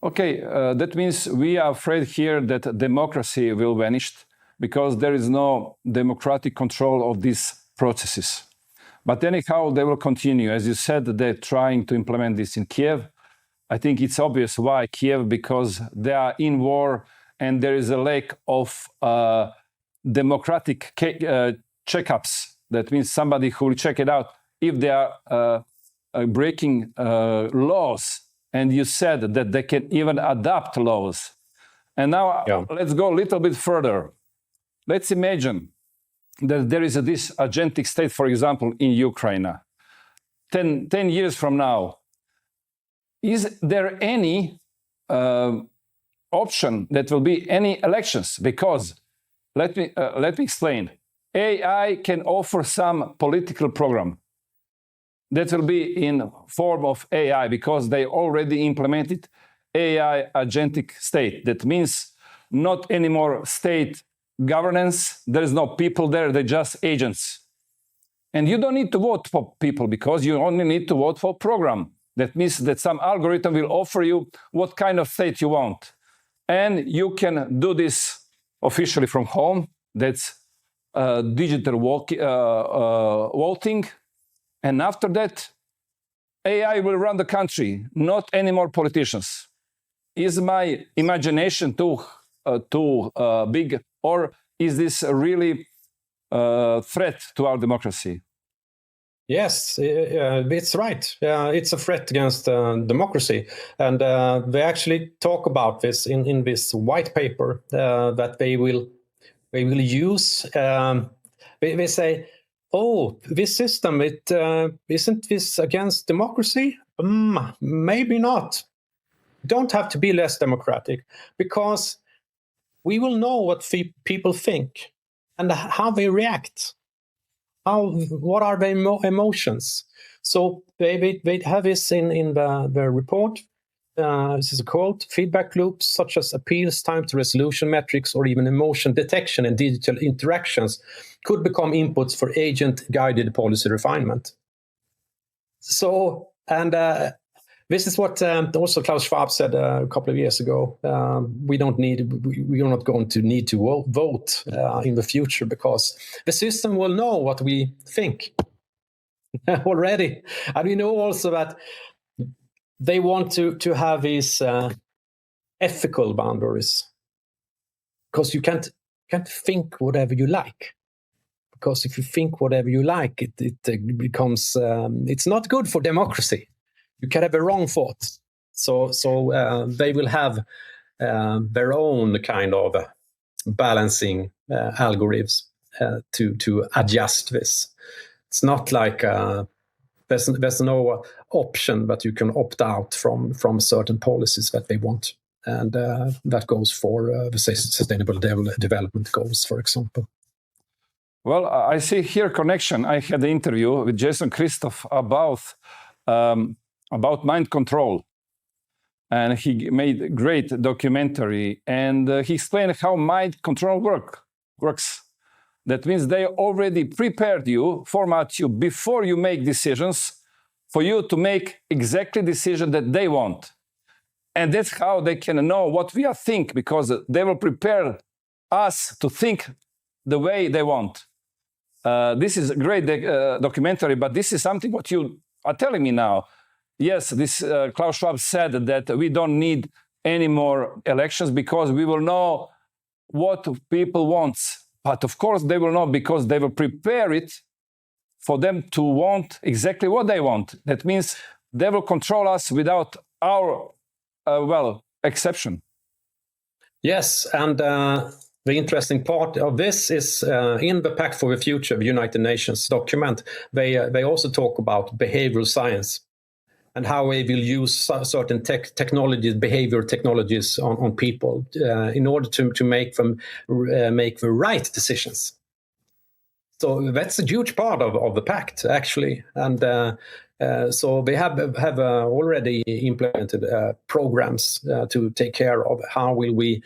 Okay, that means we are afraid here that democracy will vanish because there is no democratic control of these processes. But anyhow, they will continue. As you said, they're trying to implement this in Kiev. I think it's obvious why Kiev, because they are in war and there is a lack of democratic checkups. That means somebody who will check it out if they are breaking laws. And you said that they can even adapt laws. And now let's go a little bit further. Let's imagine that there is this agentic state, for example, in Ukraine. 10 years from now, is there any option that will be any elections? Because let me explain. AI can offer some political program that will be in form of AI because they already implemented AI agentic state. That means not anymore state governance. There is no people there. They're just agents. And you don't need to vote for people because you only need to vote for program. That means that some algorithm will offer you what kind of state you want. And you can do this officially from home. That's digital voting. And after that, AI will run the country, not any more politicians. Is my imagination too big, or is this a really threat to our democracy? Yes, it's right. It's a threat against democracy. And they actually talk about this in this white paper that they will use. They say, oh, this system, isn't this against democracy? Maybe not. Don't have to be less democratic because we will know what people think and how they react. What are their emotions? So they have this in the report. This is a quote: feedback loops such as appeals, time to resolution metrics, or even emotion detection and digital interactions could become inputs for agent-guided policy refinement. So, and this is what also Klaus Schwab said a couple of years ago. We are not going to need to vote in the future because the system will know what we think already. And we know also that they want to have these ethical boundaries because you can't think whatever you like. Because if you think whatever you like, it becomes it's not good for democracy. You can have a wrong thought. So they will have their own kind of balancing algorithms to adjust this. It's not like there's no option that you can opt out from certain policies that they want. And that goes for the sustainable development goals, for example. Well, I see here connection. I had an interview with Jason Christoph about mind control. And he made a great documentary. And he explained how mind control works. That means they already prepared you, format you before you make decisions for you to make exactly decision that they want. And that's how they can know what we are think, because they will prepare us to think the way they want. This is a great documentary, but this is something what you are telling me now. Yes, this Klaus Schwab said that we don't need any more elections because we will know what people want. But of course they will not, because they will prepare it for them to want exactly what they want. That means they will control us without our, exception. Yes, and the interesting part of this is in the Pact for the Future, the United Nations document, they also talk about behavioral science and how they will use certain technologies, behavior technologies on people in order to make them make the right decisions. So that's a huge part of the pact, actually. And so they have already implemented programs to take care of how will we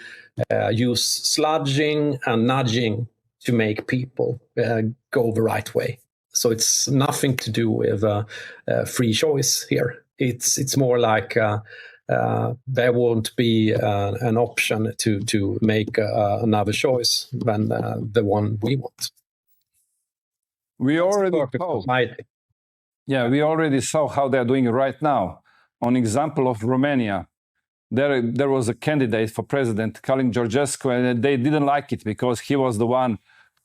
use sludging and nudging to make people go the right way. So it's nothing to do with free choice here. It's more like there won't be an option to make another choice than the one we want. We already we already saw how they're doing right now. On example of Romania, there was a candidate for president, Calin Georgescu, and they didn't like it because he was the one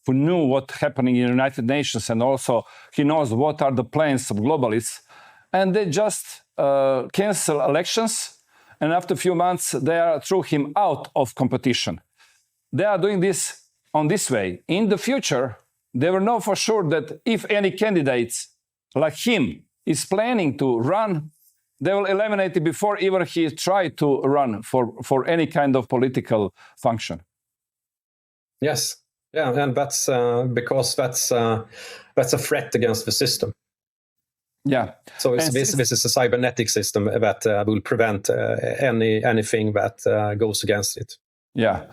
who knew what's happening in the United Nations, and also he knows what are the plans of globalists. And they just cancel elections, and after a few months, they threw him out of competition. They are doing this on this way. In the future, they will know for sure that if any candidates like him is planning to run, they will eliminate it before even he tried to run for any kind of political function. Yes, yeah, and that's because that's a threat against the system. Yeah. So this is a cybernetic system that will prevent anything that goes against it. Yeah.